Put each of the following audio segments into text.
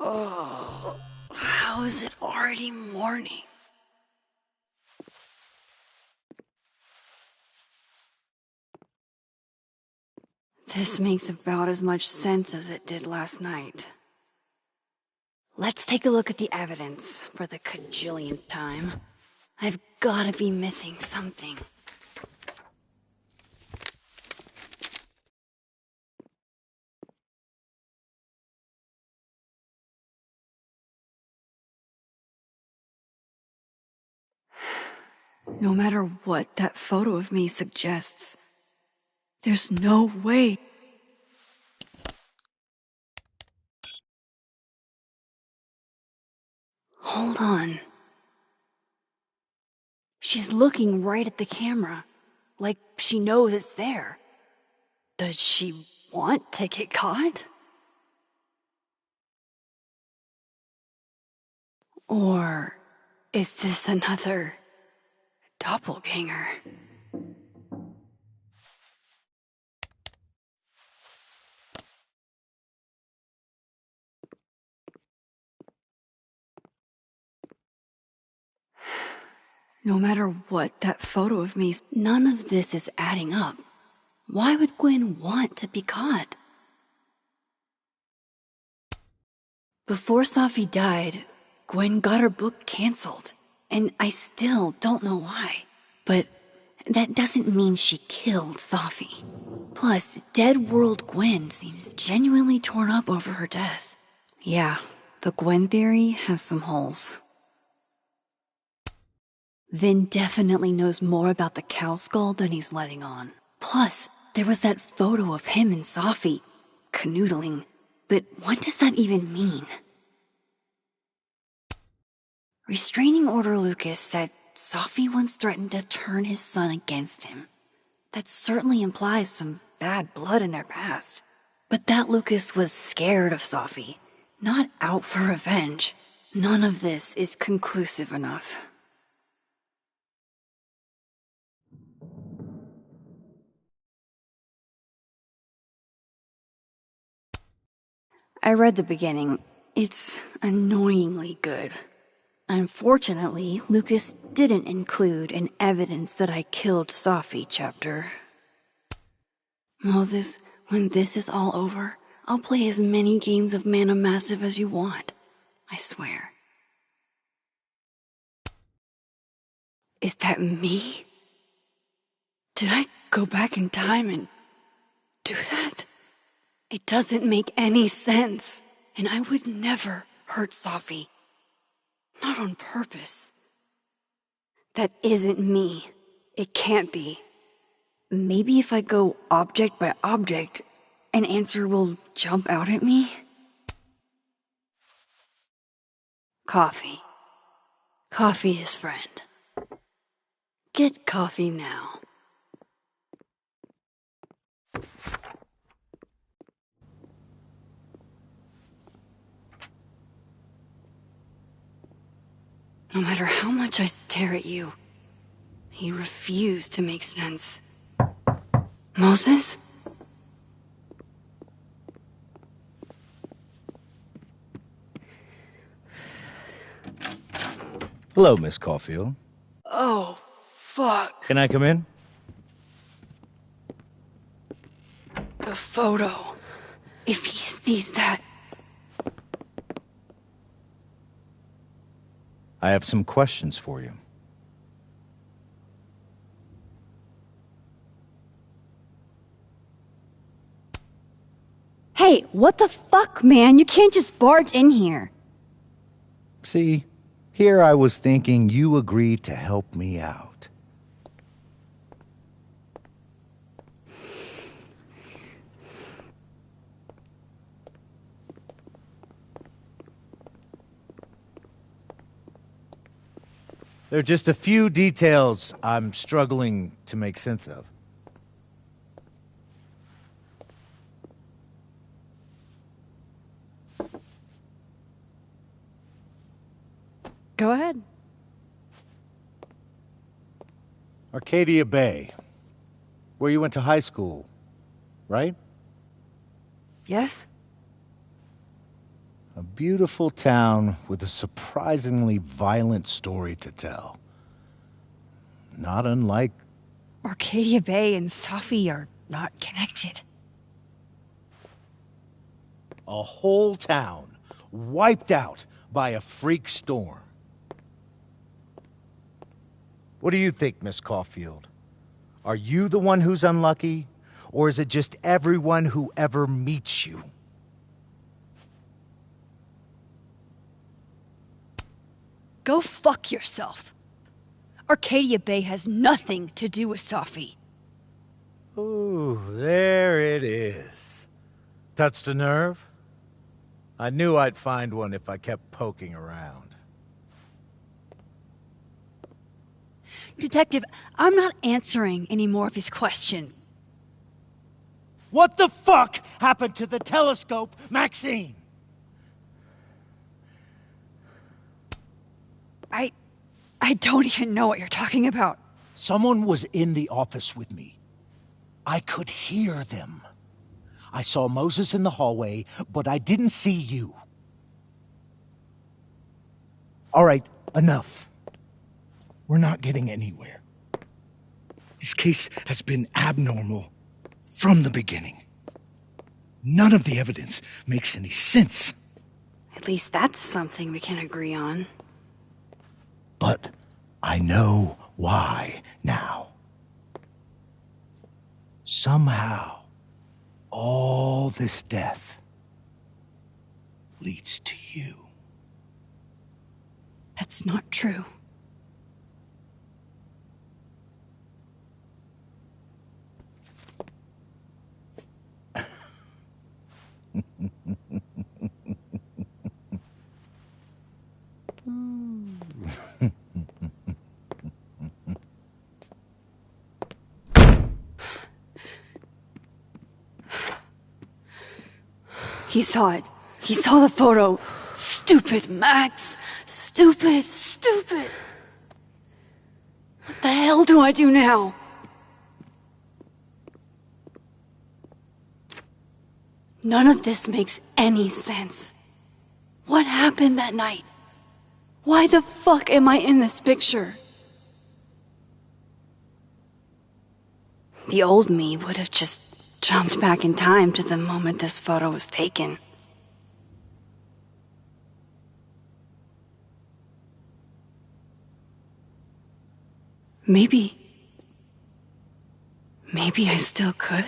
Oh, how is it already morning? This makes about as much sense as it did last night. Let's take a look at the evidence for the cajillionth time. I've gotta be missing something. No matter what that photo of me suggests, there's no way. Hold on. She's looking right at the camera, like she knows it's there. Does she want to get caught? Or is this another doppelganger? No matter what that photo of me, none of this is adding up. Why would Gwen want to be caught? Before Safi died, Gwen got her book canceled, and I still don't know why. But that doesn't mean she killed Safi. Plus, Dead World Gwen seems genuinely torn up over her death. Yeah, the Gwen theory has some holes. Vin definitely knows more about the cow skull than he's letting on. Plus, there was that photo of him and Safi canoodling. But what does that even mean? Restraining Order Lucas said Safi once threatened to turn his son against him. That certainly implies some bad blood in their past. But that Lucas was scared of Safi, not out for revenge. None of this is conclusive enough. I read the beginning. It's annoyingly good. Unfortunately, Lucas didn't include an evidence that I killed Safi chapter. Moses, when this is all over, I'll play as many games of Mana Massive as you want. I swear. Is that me? Did I go back in time and do that? It doesn't make any sense, and I would never hurt Safi. Not on purpose. That isn't me. It can't be. Maybe if I go object by object, an answer will jump out at me? Coffee. Coffee is friend. Get coffee now. No matter how much I stare at you, you refuse to make sense. Moses? Hello, Miss Caulfield. Oh, fuck. Can I come in? The photo. If he sees that... I have some questions for you. Hey, what the fuck, man? You can't just barge in here. See, here I was thinking you agreed to help me out. There are just a few details I'm struggling to make sense of. Go ahead. Arcadia Bay, where you went to high school, right? Yes? A beautiful town with a surprisingly violent story to tell. Not unlike... Arcadia Bay and Safi are not connected. A whole town wiped out by a freak storm. What do you think, Miss Caulfield? Are you the one who's unlucky? Or is it just everyone who ever meets you? Go fuck yourself. Arcadia Bay has nothing to do with Safi. Ooh, there it is. Touched a nerve? I knew I'd find one if I kept poking around. Detective, I'm not answering any more of his questions. What the fuck happened to the telescope, Maxine? I don't even know what you're talking about. Someone was in the office with me. I could hear them. I saw Moses in the hallway, but I didn't see you. All right, enough. We're not getting anywhere. This case has been abnormal from the beginning. None of the evidence makes any sense. At least that's something we can agree on. But I know why now. Somehow, all this death leads to you. That's not true. He saw it. He saw the photo. Stupid, Max. Stupid, stupid. What the hell do I do now? None of this makes any sense. What happened that night? Why the fuck am I in this picture? The old me would have just jumped back in time to the moment this photo was taken. Maybe I still could.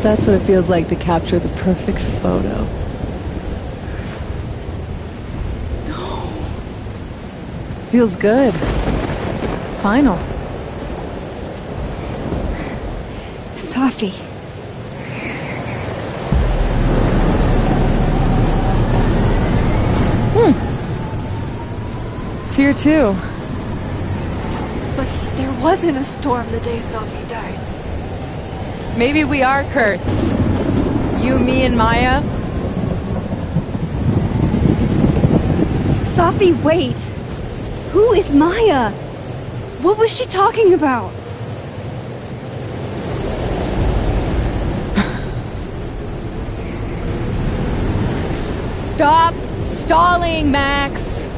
That's what it feels like to capture the perfect photo. No. Feels good. Final. Safi. It's here too. But there wasn't a storm the day Safi died. Maybe we are cursed. You, me, and Maya. Safi, wait! Who is Maya? What was she talking about? Stop stalling, Max!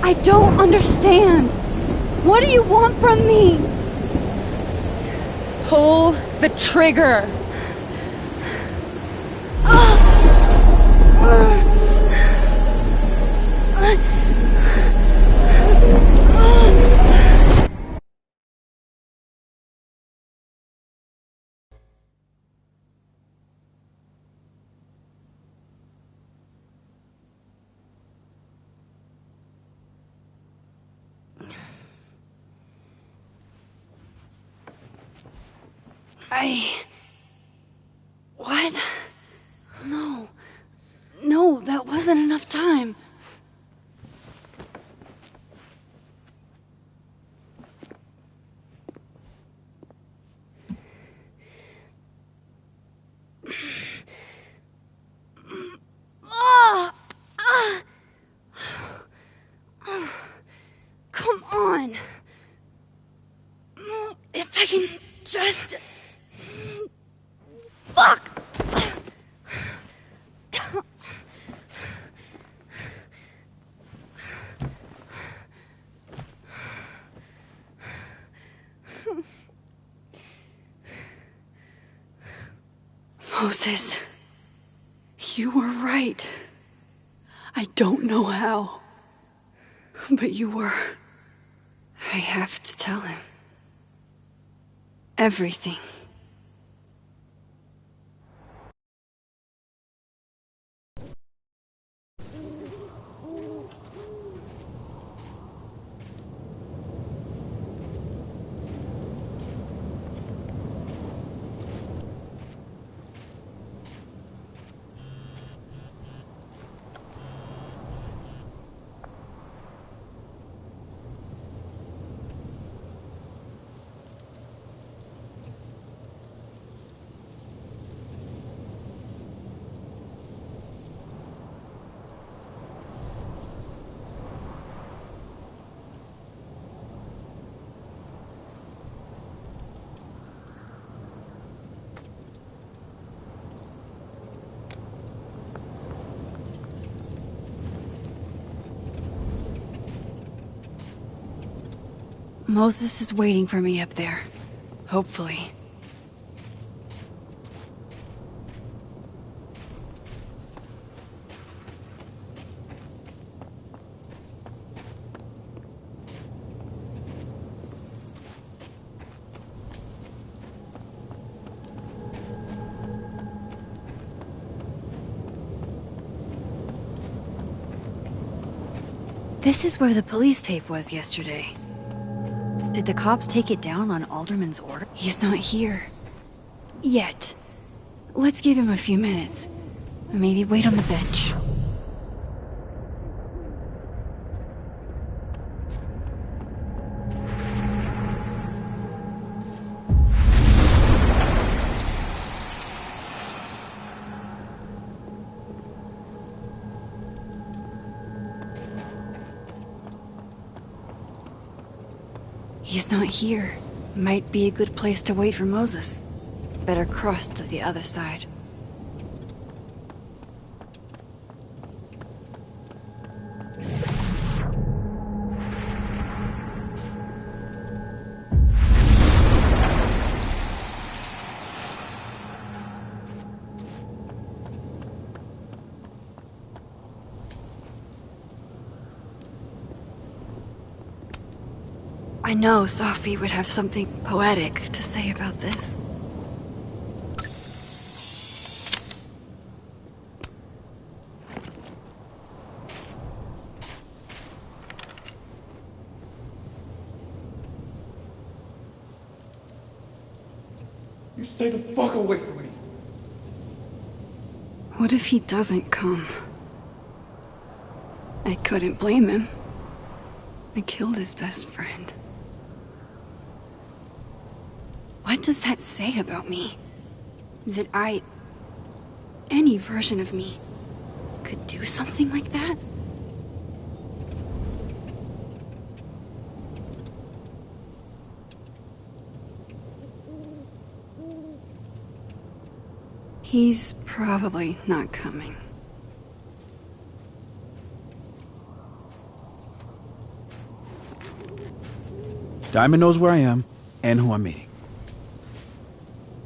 I don't understand. What do you want from me? Pull the trigger! What? No. No, that wasn't enough time. Come on. If I can just... Fuck! Moses, you were right. I don't know how, but you were. I have to tell him. Everything. Moses is waiting for me up there. Hopefully. This is where the police tape was yesterday. Did the cops take it down on Alderman's order? He's not here. Yet. Let's give him a few minutes. Maybe wait on the bench. He's not here. Might be a good place to wait for Moses. Better cross to the other side. I know Sophie would have something poetic to say about this. You stay the fuck away from me. What if he doesn't come? I couldn't blame him. I killed his best friend. what does that say about me? That any version of me, could do something like that? He's probably not coming. Diamond knows where I am and who I'm meeting.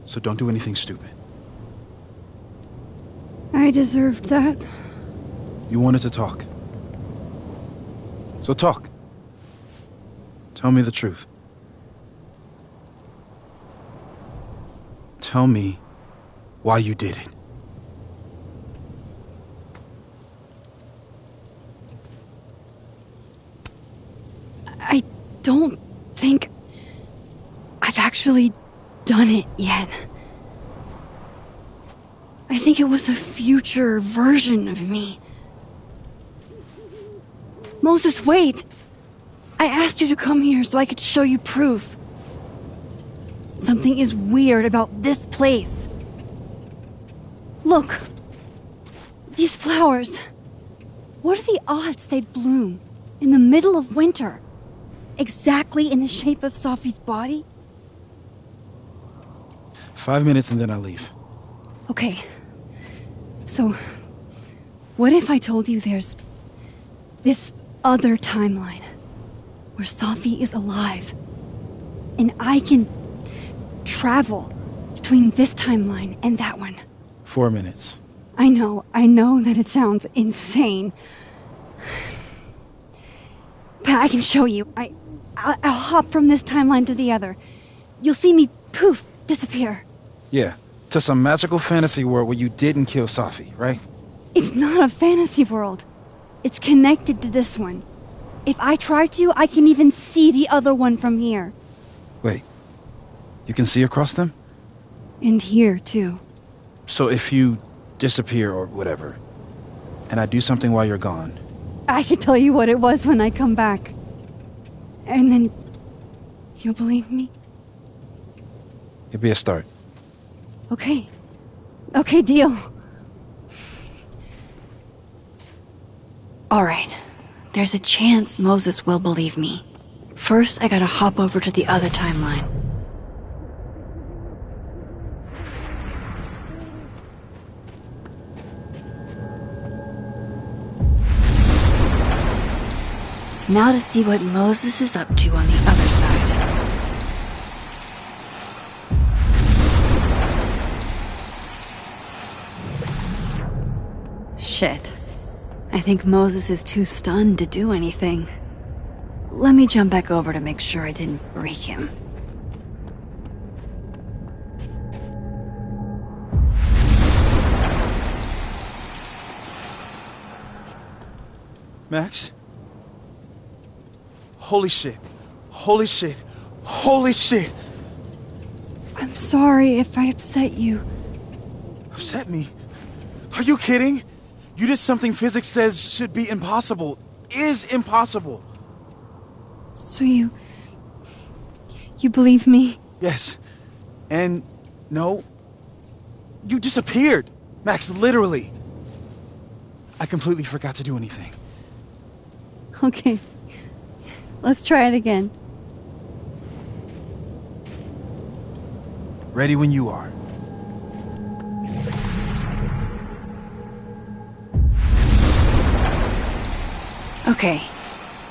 So don't do anything stupid. I deserved that. You wanted to talk. So talk. Tell me the truth. Tell me why you did it. I don't think I've actually done it yet. I think it was a future version of me. Moses, wait! I asked you to come here so I could show you proof. Something is weird about this place. Look. These flowers. What are the odds they'd bloom in the middle of winter? Exactly in the shape of Sophie's body? 5 minutes and then I leave. Okay. So, what if I told you there's this other timeline where Sophie is alive and I can travel between this timeline and that one? 4 minutes. I know that it sounds insane. But I can show you. I'll hop from this timeline to the other. You'll see me, poof, disappear. Yeah, to some magical fantasy world where you didn't kill Sophie, right? It's not a fantasy world. It's connected to this one. If I try to, I can even see the other one from here. Wait, you can see across them? And here, too. So if you disappear or whatever, and I do something while you're gone... I can tell you what it was when I come back. And then... you'll believe me? It'd be a start. Okay. Okay, deal. Alright. There's a chance Moses will believe me. First, I gotta hop over to the other timeline. Now to see what Moses is up to on the other side. Shit. I think Moses is too stunned to do anything. Let me jump back over to make sure I didn't break him. Max? Holy shit. Holy shit. Holy shit! I'm sorry if I upset you. Upset me? Are you kidding? You did something physics says should be impossible. Is impossible. So you believe me? Yes. And no. You disappeared. Max, literally. I completely forgot to do anything. Okay. Let's try it again. Ready when you are. Okay.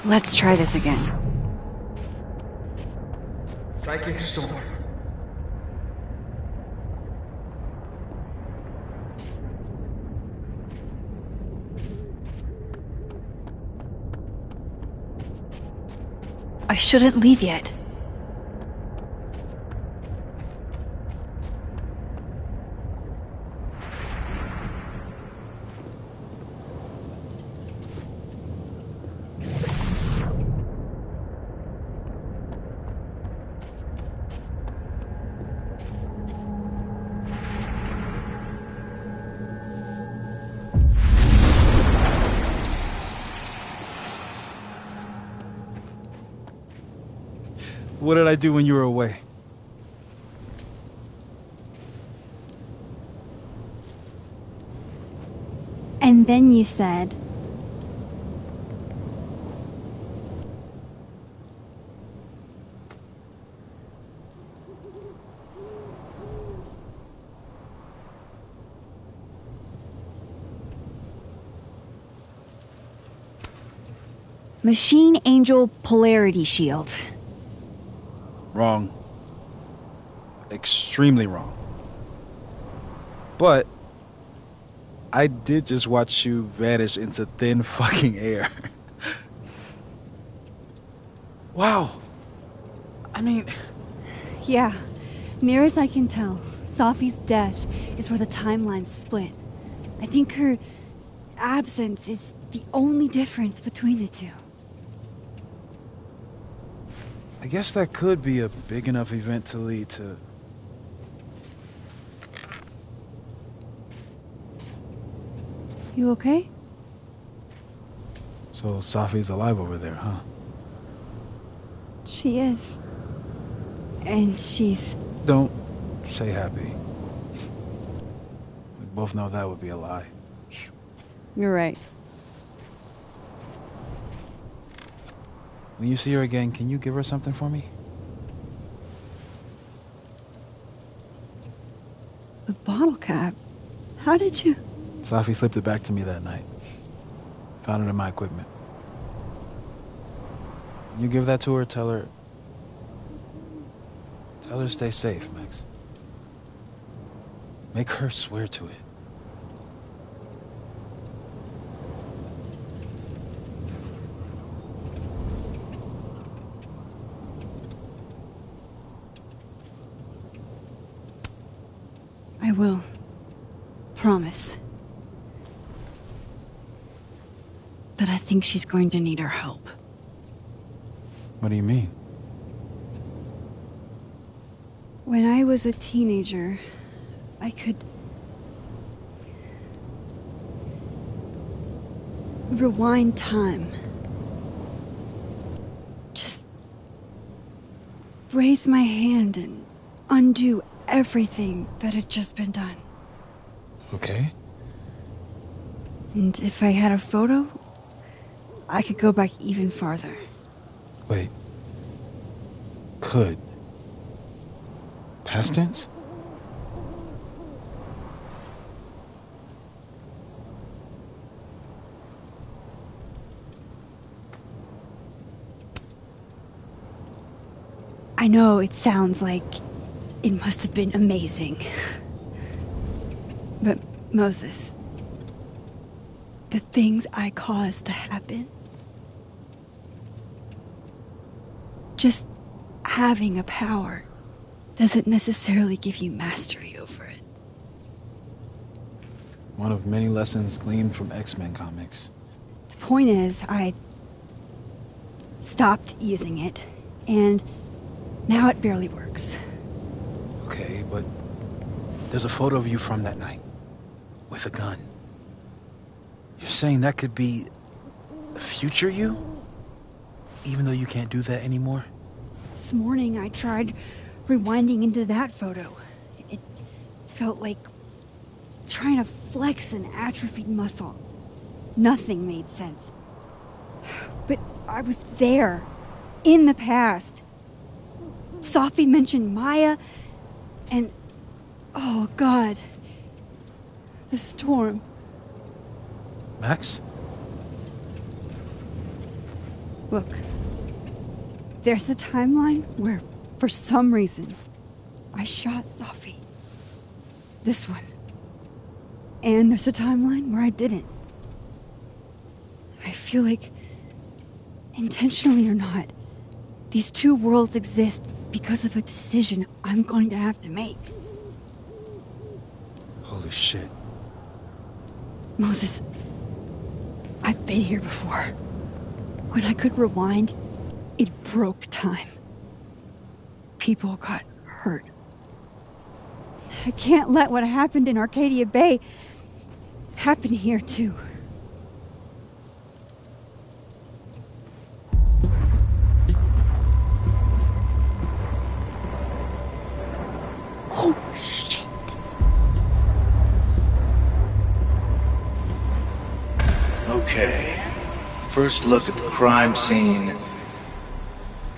Let's try this again. Psychic storm. I shouldn't leave yet. What did I do when you were away? And then you said... Machine Angel Polarity Shield. Wrong. Extremely wrong. But I did just watch you vanish into thin fucking air. Wow. I mean... Yeah, near as I can tell, Safi's death is where the timelines split. I think her absence is the only difference between the two. I guess that could be a big enough event to lead to... You okay? So Safi's alive over there, huh? She is. And she's... Don't say happy. We both know that would be a lie. You're right. When you see her again, can you give her something for me? The bottle cap? How did you... Safi slipped it back to me that night. Found it in my equipment. When you give that to her, tell her to stay safe, Max. Make her swear to it. I will. Promise. But I think she's going to need our help. What do you mean? When I was a teenager, I could... rewind time. Just... raise my hand and undo everything that had just been done. Okay. And if I had a photo, I could go back even farther. Wait. Could. Past tense? I know it sounds like it must have been amazing. But Moses, the things I caused to happen, just having a power doesn't necessarily give you mastery over it. One of many lessons gleaned from X-Men comics. The point is, I stopped using it, and now it barely works. Okay, but there's a photo of you from that night. With a gun. You're saying that could be a future you? Even though you can't do that anymore? This morning I tried rewinding into that photo. It felt like trying to flex an atrophied muscle. Nothing made sense. But I was there, in the past. Safi mentioned Maya, and... oh, God. The storm. Max? Look. There's a timeline where, for some reason, I shot Safi. This one. And there's a timeline where I didn't. I feel like, intentionally or not, these two worlds exist because of a decision I'm going to have to make. Holy shit. Moses, I've been here before. When I could rewind, it broke time. People got hurt. I can't let what happened in Arcadia Bay happen here, too. Oh, shit. First look at the crime scene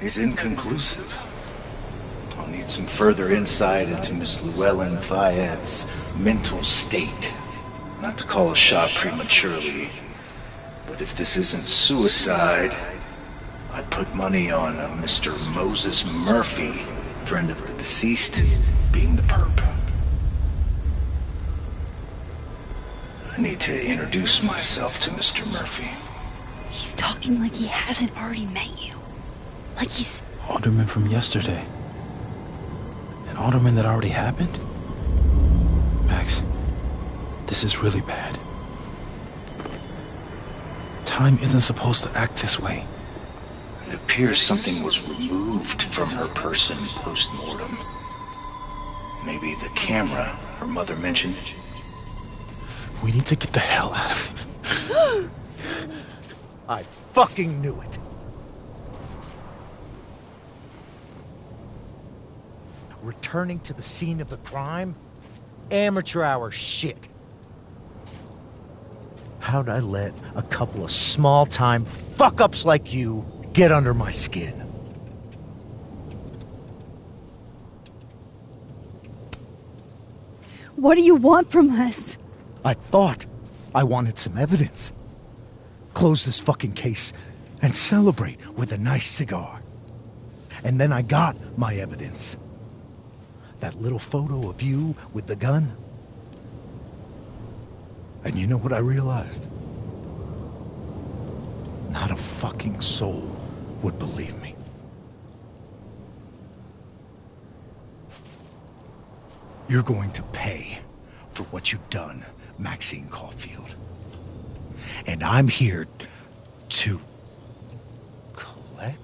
is inconclusive. I'll need some further insight into Miss Llewellyn Fayette's mental state. Not to call a shot prematurely, but if this isn't suicide, I'd put money on a Mr. Moses Murphy, friend of the deceased, being the perp. I need to introduce myself to Mr. Murphy. He's talking like he hasn't already met you. Like he's... Alderman from yesterday. An alderman that already happened? Max, this is really bad. Time isn't supposed to act this way. It appears something was removed from her person post-mortem. Maybe the camera her mother mentioned. We need to get the hell out of here. I fucking knew it. Returning to the scene of the crime? Amateur hour shit. How'd I let a couple of small-time fuck-ups like you get under my skin? What do you want from us? I thought I wanted some evidence. Close this fucking case and celebrate with a nice cigar. And then I got my evidence. That little photo of you with the gun. And you know what I realized? Not a fucking soul would believe me. You're going to pay for what you've done, Maxine Caulfield. And I'm here to collect.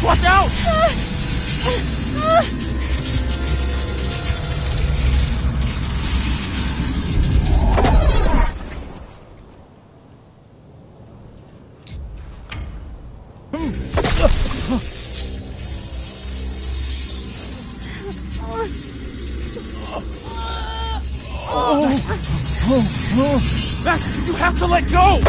Watch out! Max, you have to let go!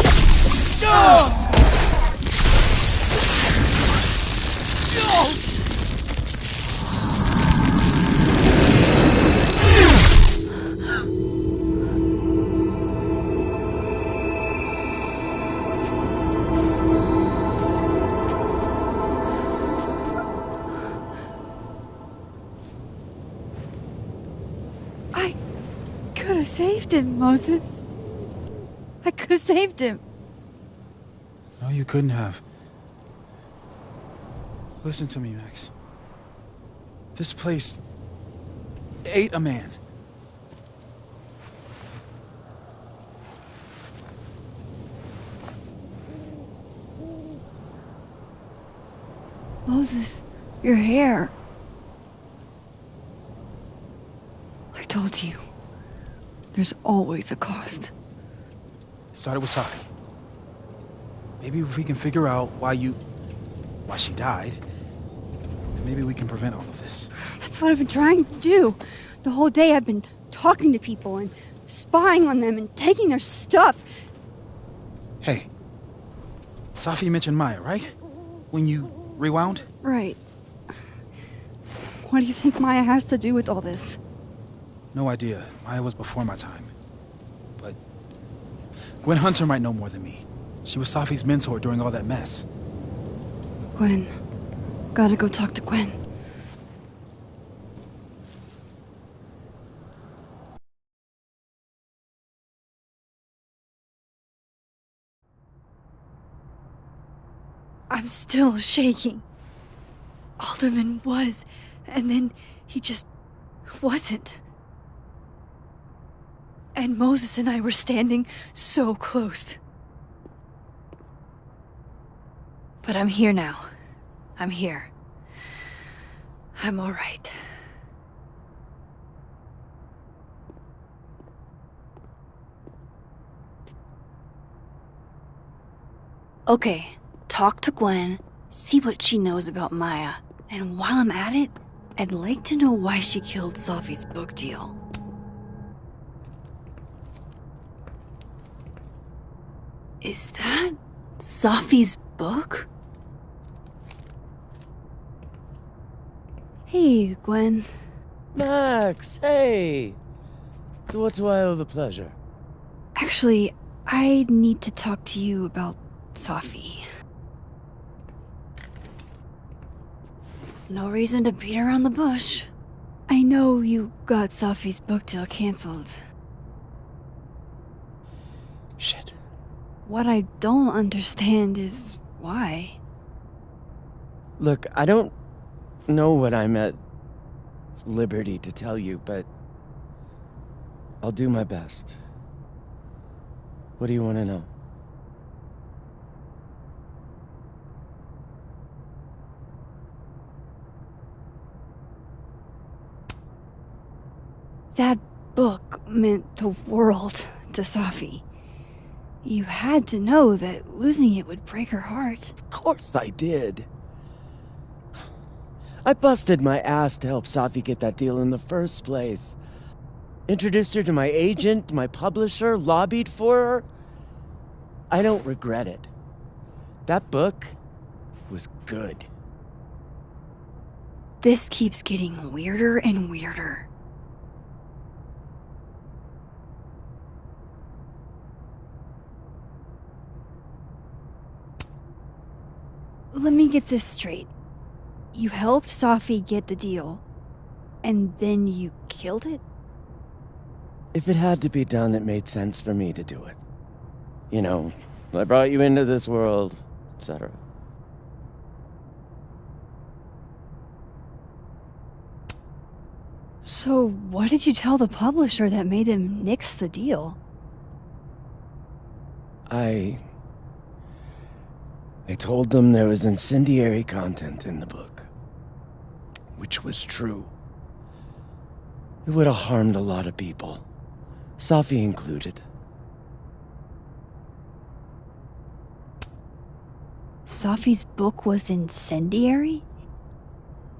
I could have saved him, Moses. I could have saved him. No, you couldn't have. Listen to me, Max. This place ate a man. Moses, your hair. I told you. There's always a cost. It started with Safi. Maybe if we can figure out why she died, then maybe we can prevent all of this. That's what I've been trying to do. The whole day I've been talking to people and spying on them and taking their stuff. Hey, Safi mentioned Maya, right? When you rewound? Right. What do you think Maya has to do with all this? No idea. Maya was before my time. But Gwen Hunter might know more than me. She was Safi's mentor during all that mess. Gwen. Gotta go talk to Gwen. I'm still shaking. Alderman was, and then he just wasn't. And Moses and I were standing so close. But I'm here now. I'm here. I'm all right. Okay, talk to Gwen, see what she knows about Maya, and while I'm at it, I'd like to know why she killed Safi's book deal. Is that Safi's book? Hey, Gwen. Max, hey! To what do I owe the pleasure? Actually, I need to talk to you about Safi. No reason to beat around the bush. I know you got Safi's book deal canceled. Shit. What I don't understand is why. Look, I don't know what I'm at liberty to tell you, but I'll do my best. What do you want to know? That book meant the world to Safi. You had to know that losing it would break her heart. Of course I did. I busted my ass to help Safi get that deal in the first place. Introduced her to my agent, my publisher, lobbied for her. I don't regret it. That book was good. This keeps getting weirder and weirder. Let me get this straight. You helped Safi get the deal, and then you killed it? If it had to be done, it made sense for me to do it. You know, I brought you into this world, etc. So what did you tell the publisher that made them nix the deal? I told them there was incendiary content in the book. Which was true. It would have harmed a lot of people. Safi included. Safi's book was incendiary?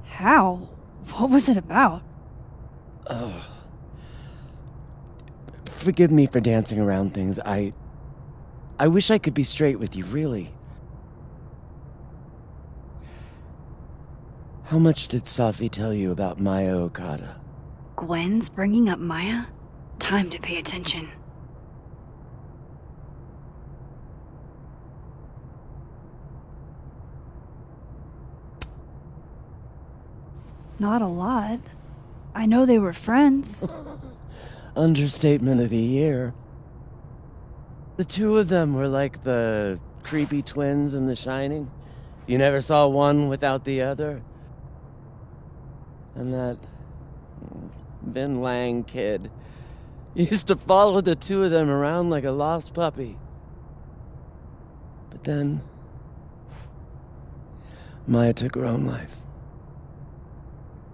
How? What was it about? Forgive me for dancing around things. I wish I could be straight with you, really. How much did Safi tell you about Maya Okada? Gwen's bringing up Maya? Time to pay attention. Not a lot. I know they were friends. Understatement of the year. The two of them were like the creepy twins in The Shining. You never saw one without the other. And that Vin Lang kid used to follow the two of them around like a lost puppy. But then Maya took her own life.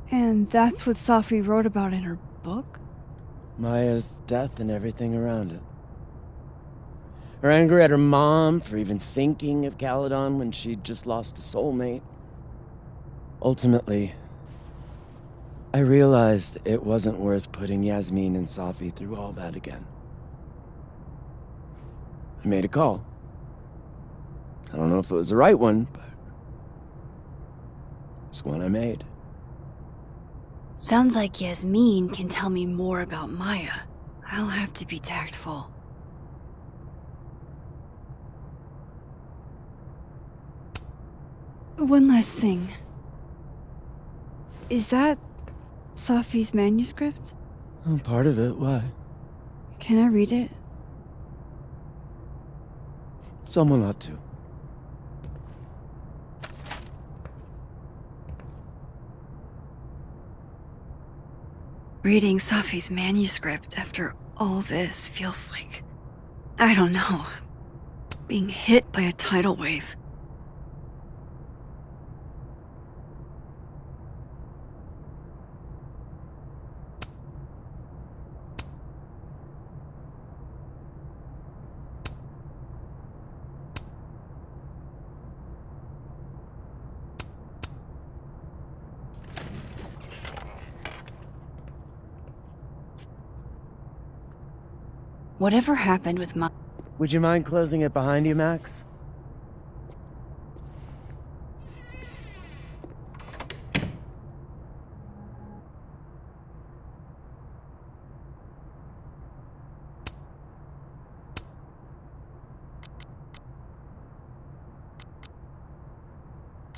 And that's what Safi wrote about in her book? Maya's death and everything around it. Her anger at her mom for even thinking of Caledon when she'd just lost a soulmate. Ultimately, I realized it wasn't worth putting Yasmin and Safi through all that again. I made a call. I don't know if it was the right one, but it's one I made. Sounds like Yasmin can tell me more about Maya. I'll have to be tactful. One last thing. Is that Safi's manuscript? Oh, part of it, why? Can I read it? Someone ought to. Reading Safi's manuscript after all this feels like... I don't know. Being hit by a tidal wave. Whatever happened with my... Would you mind closing it behind you, Max?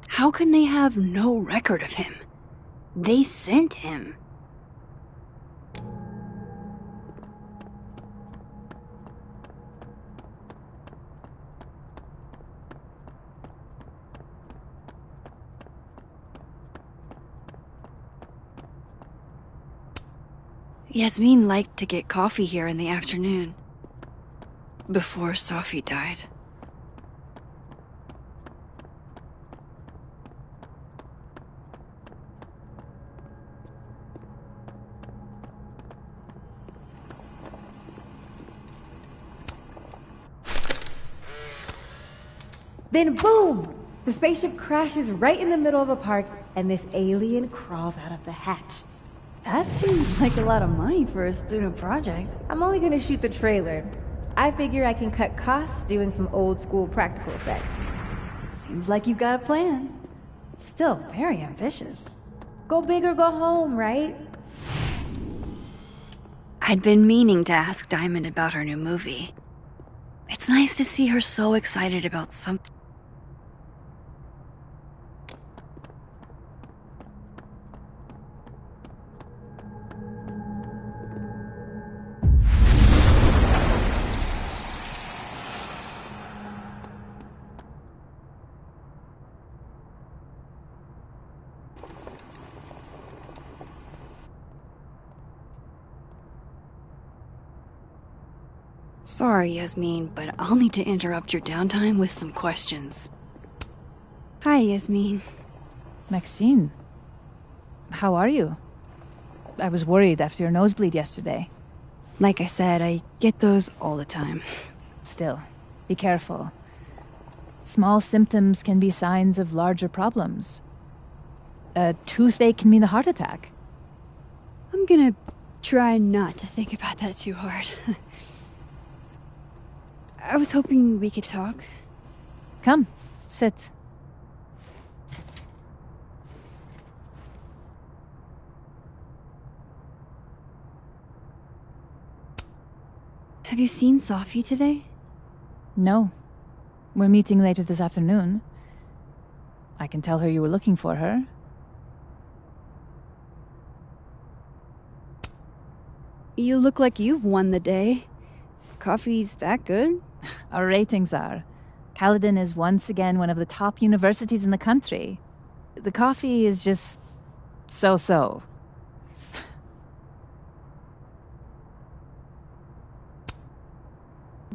How can they have no record of him? They sent him. Yasmin liked to get coffee here in the afternoon. Before Safi died. Then boom! The spaceship crashes right in the middle of a park, and this alien crawls out of the hatch. That seems like a lot of money for a student project. I'm only gonna shoot the trailer. I figure I can cut costs doing some old school practical effects. Seems like you've got a plan. Still very ambitious. Go big or go home, right? I'd been meaning to ask Diamond about her new movie. It's nice to see her so excited about something. Sorry, Yasmin, but I'll need to interrupt your downtime with some questions. Hi, Yasmin. Maxine, how are you? I was worried after your nosebleed yesterday. Like I said, I get those all the time. Still, be careful. Small symptoms can be signs of larger problems. A toothache can mean a heart attack. I'm gonna try not to think about that too hard. I was hoping we could talk. Come, sit. Have you seen Safi today? No. We're meeting later this afternoon. I can tell her you were looking for her. You look like you've won the day. Coffee's that good? Our ratings are. Caledon is once again one of the top universities in the country. The coffee is just so-so.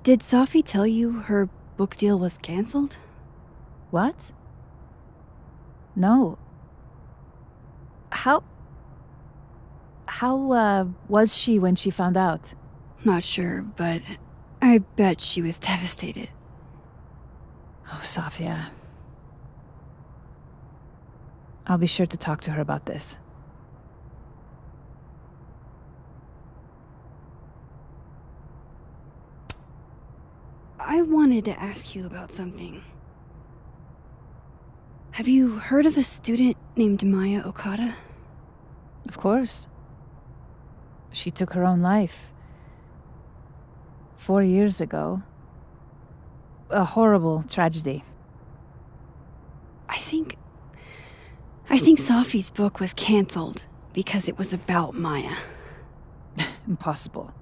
Did Safi tell you her book deal was canceled? What? No. How was she when she found out? Not sure, but I bet she was devastated. Oh, Safia. I'll be sure to talk to her about this. I wanted to ask you about something. Have you heard of a student named Maya Okada? Of course. She took her own life. 4 years ago. A horrible tragedy. I think Safi's book was cancelled because it was about Maya. Impossible.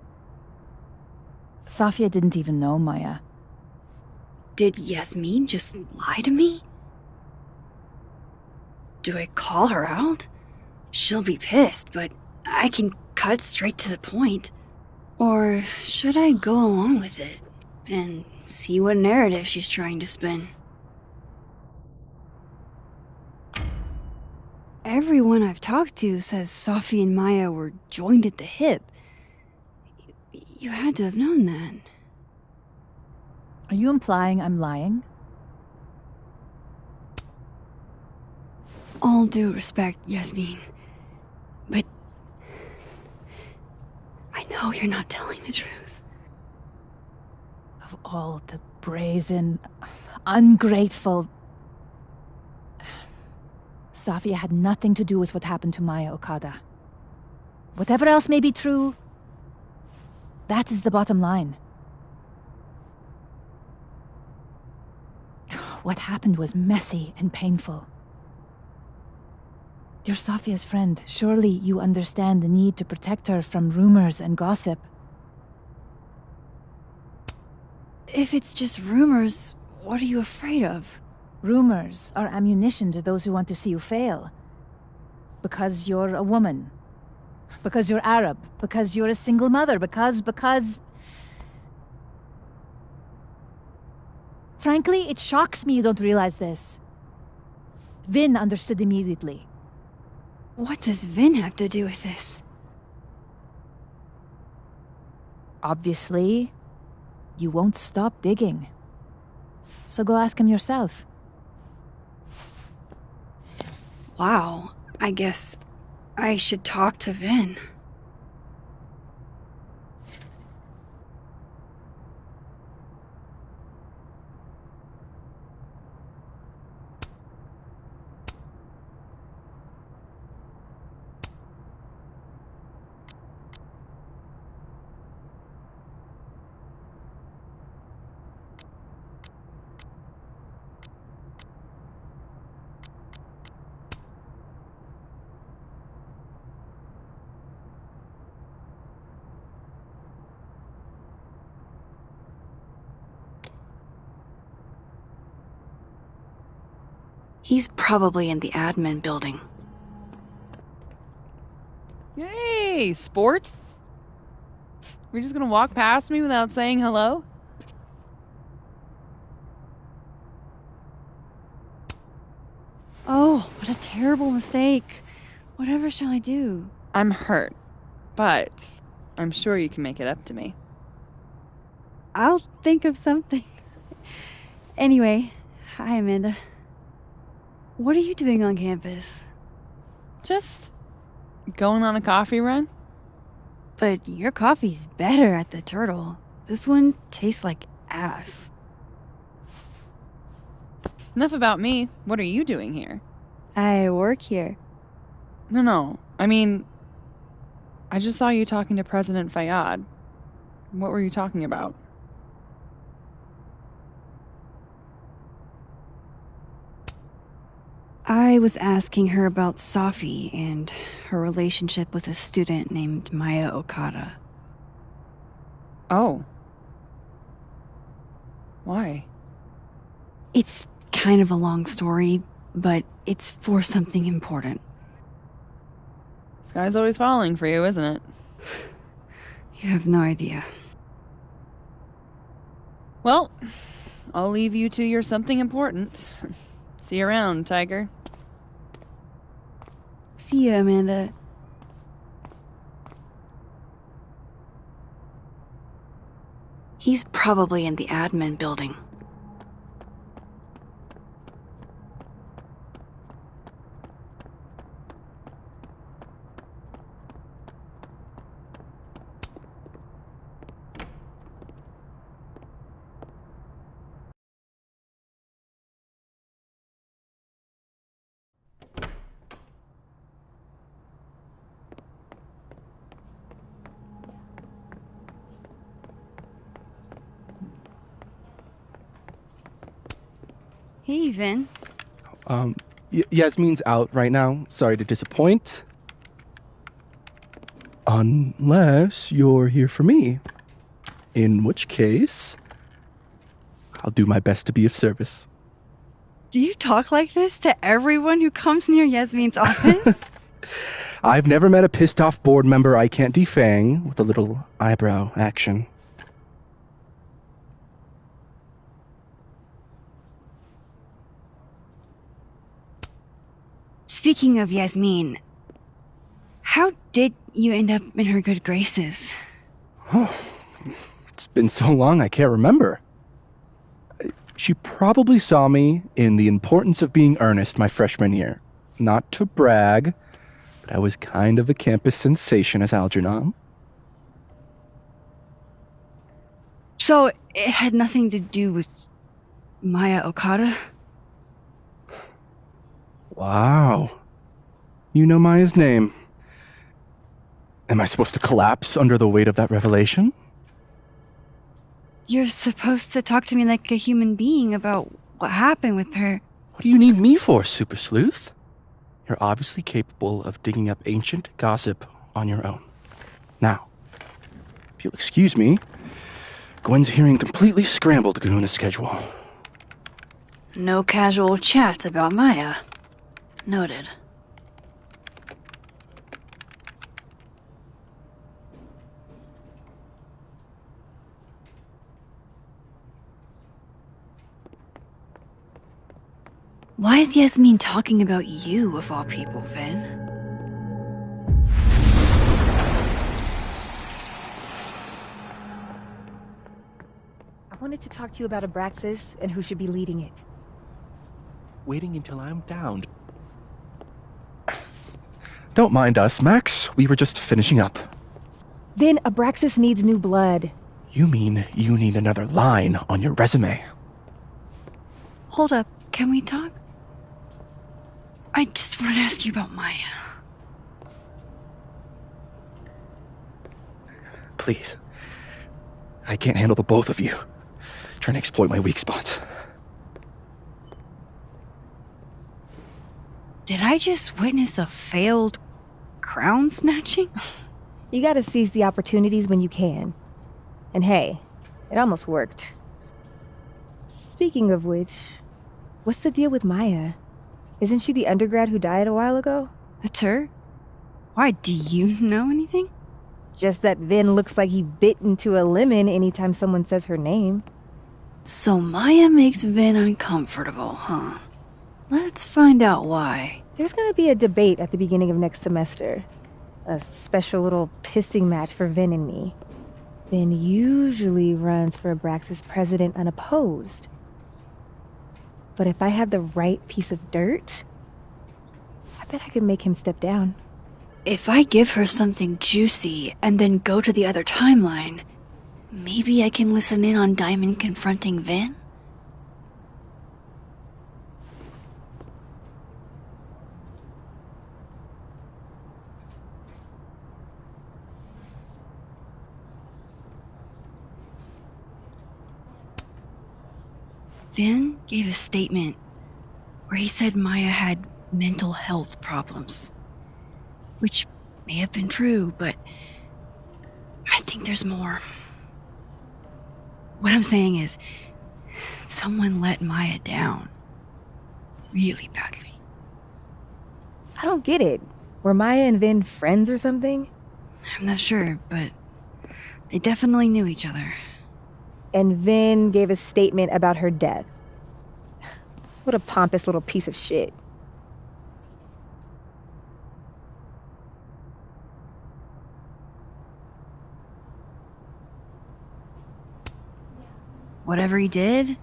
Safia didn't even know Maya. Did Yasmin just lie to me? Do I call her out? She'll be pissed, but I can cut straight to the point. Or should I go along with it and see what narrative she's trying to spin? Everyone I've talked to says Safi and Maya were joined at the hip. You had to have known that. Are you implying I'm lying? All due respect, Yasmin. But I know you're not telling the truth. Of all the brazen, ungrateful... Safia had nothing to do with what happened to Maya Okada. Whatever else may be true, that is the bottom line. What happened was messy and painful. You're Safia's friend. Surely you understand the need to protect her from rumors and gossip. If it's just rumors, what are you afraid of? Rumors are ammunition to those who want to see you fail. Because you're a woman. Because you're Arab. Because you're a single mother. Because... Frankly, it shocks me you don't realize this. Vin understood immediately. What does Vin have to do with this? Obviously, you won't stop digging. So go ask him yourself. Wow, I guess I should talk to Vin. He's probably in the admin building. Yay, sport? We're just gonna walk past me without saying hello? Oh, what a terrible mistake. Whatever shall I do? I'm hurt, but I'm sure you can make it up to me. I'll think of something. Anyway, hi, Amanda. What are you doing on campus? Just going on a coffee run? But your coffee's better at the Turtle. This one tastes like ass. Enough about me. What are you doing here? I work here. No. I mean, I just saw you talking to President Fayyad. What were you talking about? I was asking her about Safi and her relationship with a student named Maya Okada. Oh. Why? It's kind of a long story, but it's for something important. Sky's always falling for you, isn't it? You have no idea. Well, I'll leave you to your something important. See you around, Tiger. See you, Amanda. He's probably in the admin building. Hey, Vin. Yasmin's out right now. Sorry to disappoint. Unless you're here for me. In which case, I'll do my best to be of service. Do you talk like this to everyone who comes near Yasmin's office? I've never met a pissed off board member I can't defang with a little eyebrow action. Speaking of Yasmin, how did you end up in her good graces? Oh, it's been so long I can't remember. She probably saw me in The Importance of Being Earnest my freshman year. Not to brag, but I was kind of a campus sensation as Algernon. So it had nothing to do with Maya Okada? Wow. You know Maya's name. Am I supposed to collapse under the weight of that revelation? You're supposed to talk to me like a human being about what happened with her. What do you need me for, Super Sleuth? You're obviously capable of digging up ancient gossip on your own. Now, if you'll excuse me, Gwen's hearing completely scrambled Garuna's schedule. No casual chats about Maya. Noted. Why is Yasmin talking about you, of all people, Vin? I wanted to talk to you about Abraxas and who should be leading it. Waiting until I'm downed. Don't mind us, Max. We were just finishing up. Vin, Abraxas needs new blood. You mean you need another line on your resume? Hold up, can we talk? I just want to ask you about Maya. Please. I can't handle the both of you. Trying to exploit my weak spots. Did I just witness a failed crown snatching? You gotta seize the opportunities when you can. And hey, it almost worked. Speaking of which, what's the deal with Maya? Isn't she the undergrad who died a while ago? That's her? Why, do you know anything? Just that Vin looks like he bit into a lemon anytime someone says her name. So Maya makes Vin uncomfortable, huh? Let's find out why. There's gonna be a debate at the beginning of next semester. A special little pissing match for Vin and me. Vin usually runs for Abraxas president unopposed. But if I have the right piece of dirt, I bet I could make him step down. If I give her something juicy and then go to the other timeline, maybe I can listen in on Diamond confronting Vin? Vin gave a statement where he said Maya had mental health problems. Which may have been true, but I think there's more. What I'm saying is, someone let Maya down. Really badly. I don't get it. Were Maya and Vin friends or something? I'm not sure, but they definitely knew each other. And Vin gave a statement about her death. What a pompous little piece of shit. Whatever he did,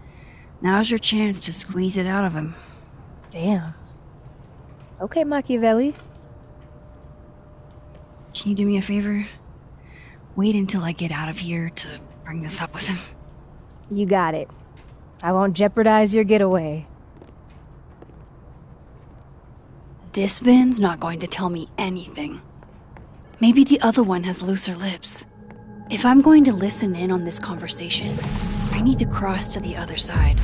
now's your chance to squeeze it out of him. Damn. Okay, Machiavelli. Can you do me a favor? Wait until I get out of here to bring this up with him. You got it. I won't jeopardize your getaway. This Vin's not going to tell me anything. Maybe the other one has looser lips. If I'm going to listen in on this conversation, I need to cross to the other side.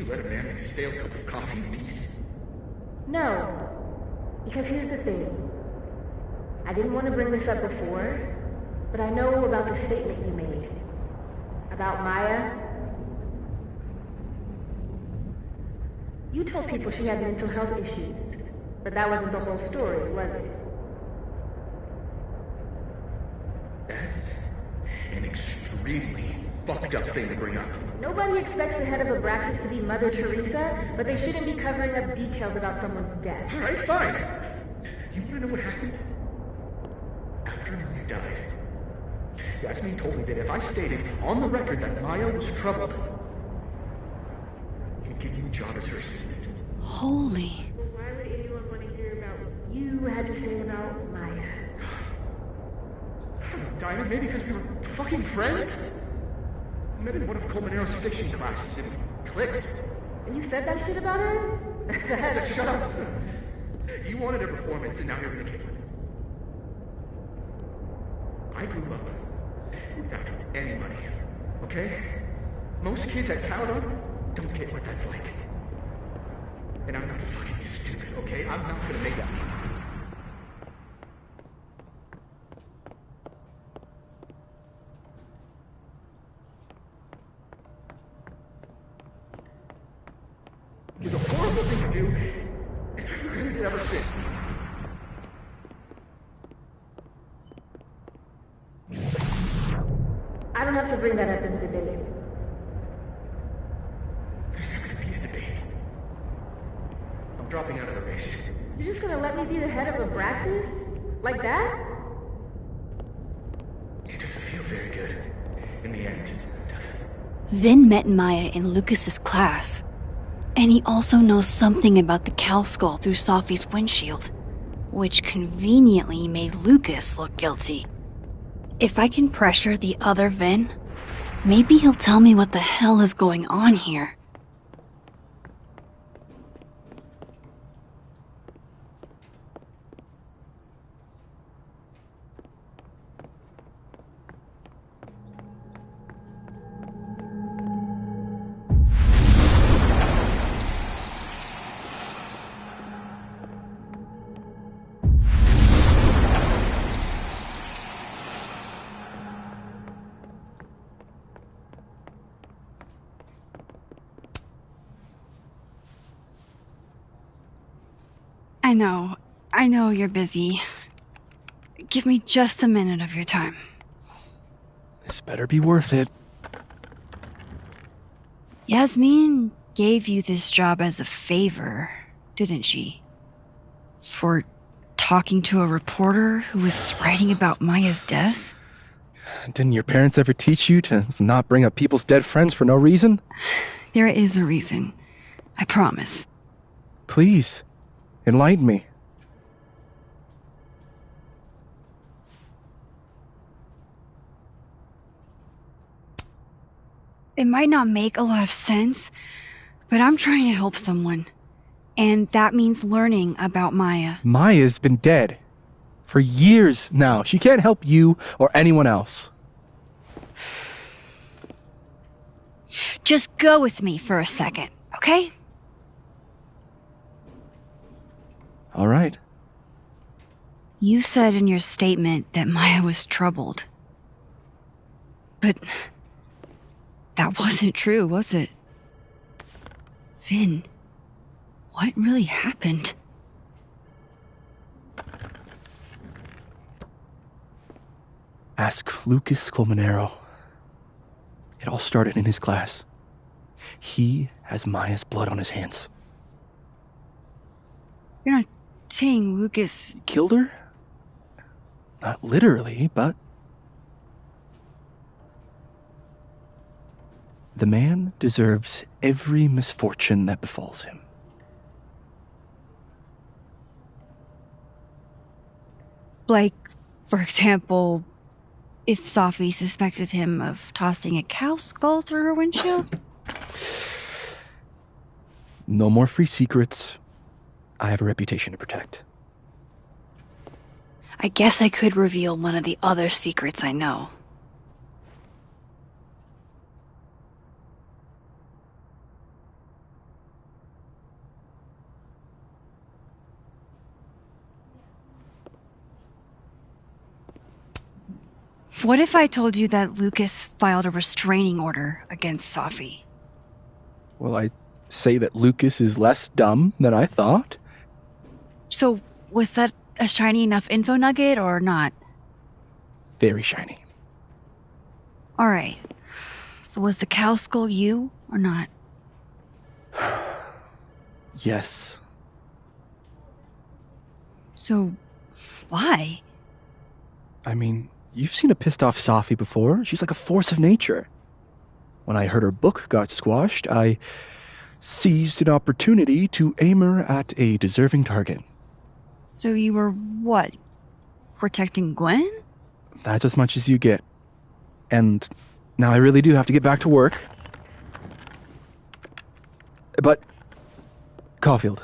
you let a man make a stale cup of coffee in peace? No. Because here's the thing. I didn't want to bring this up before, but I know about the statement you made. About Maya. You told people she had mental health issues, but that wasn't the whole story, was it? That's an extremely fucked up thing to bring up. Nobody expects the head of Abraxas to be Mother Teresa, but they shouldn't be covering up details about someone's death. Alright, fine. You wanna know what happened? After Maya died, Yasmin told me that if I stated on the record that Maya was troubled, she'd give you a job as her assistant. Holy. Why would anyone want to hear about what you had to say about Maya? I don't know, Dinah, maybe because we were fucking friends? I met in one of Colmenaro's fiction classes and we clicked. And you said that shit about her? Shut up! You wanted a performance and now you're gonna kill it. I grew up without any money, okay? Most kids at Paladon don't get what that's like. And I'm not fucking stupid, okay? I'm not gonna make that. It was a horrible thing to do, and I've regretted it ever since. I don't have to bring that up in the debate. There's never gonna be a debate. I'm dropping out of the race. You're just gonna let me be the head of Abraxas? Like that? It doesn't feel very good. In the end, does it? Vin met Maya in Lucas's class. And he also knows something about the cow skull through Sophie's windshield, which conveniently made Lucas look guilty. If I can pressure the other Vin, maybe he'll tell me what the hell is going on here. I know you're busy. Give me just a minute of your time. This better be worth it. Yasmin gave you this job as a favor, didn't she? For talking to a reporter who was writing about Maya's death? Didn't your parents ever teach you to not bring up people's dead friends for no reason? There is a reason. I promise. Please, enlighten me. It might not make a lot of sense, but I'm trying to help someone. And that means learning about Maya. Maya's been dead for years now. She can't help you or anyone else. Just go with me for a second, okay? All right. You said in your statement that Maya was troubled. But that wasn't true, was it? Vin, what really happened? Ask Lucas Colmenero. It all started in his class. He has Maya's blood on his hands. You're not saying Lucas Killed her? Not literally, but... The man deserves every misfortune that befalls him. Like, for example, if Sophie suspected him of tossing a cow skull through her windshield? No more free secrets. I have a reputation to protect. I guess I could reveal one of the other secrets I know. What if I told you that Lucas filed a restraining order against Safi? Well, I say that Lucas is less dumb than I thought. So, was that a shiny enough info nugget or not? Very shiny. Alright. So was the cow skull you or not? Yes. So, why? I mean, you've seen a pissed off Safi before. She's like a force of nature. When I heard her book got squashed, I seized an opportunity to aim her at a deserving target. So you were what? Protecting Gwen? That's as much as you get. And now I really do have to get back to work. But, Caulfield,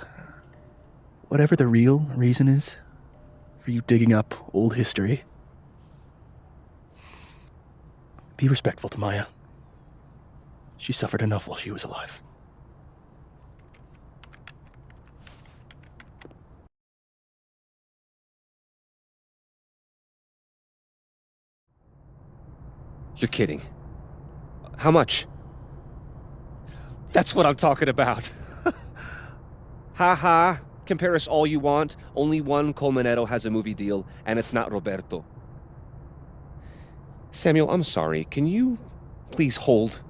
whatever the real reason is for you digging up old history, be respectful to Maya. She suffered enough while she was alive. You're kidding. How much? That's what I'm talking about. Ha ha. Compare us all you want. Only one Colmenero has a movie deal, and it's not Roberto. Samuel, I'm sorry. Can you please hold?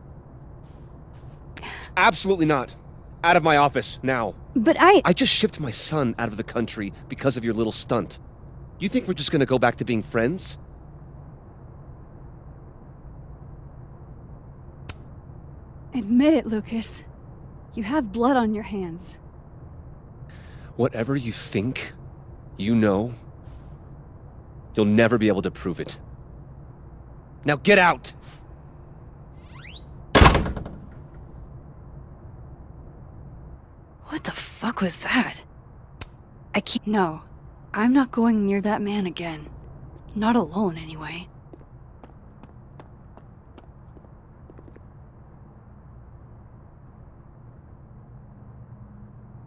Absolutely not. Out of my office, now. But I just shipped my son out of the country because of your little stunt. You think we're just gonna go back to being friends? Admit it, Lucas. You have blood on your hands. Whatever you think, you know, you'll never be able to prove it. Now get out! What the fuck was that? No, I'm not going near that man again. Not alone, anyway.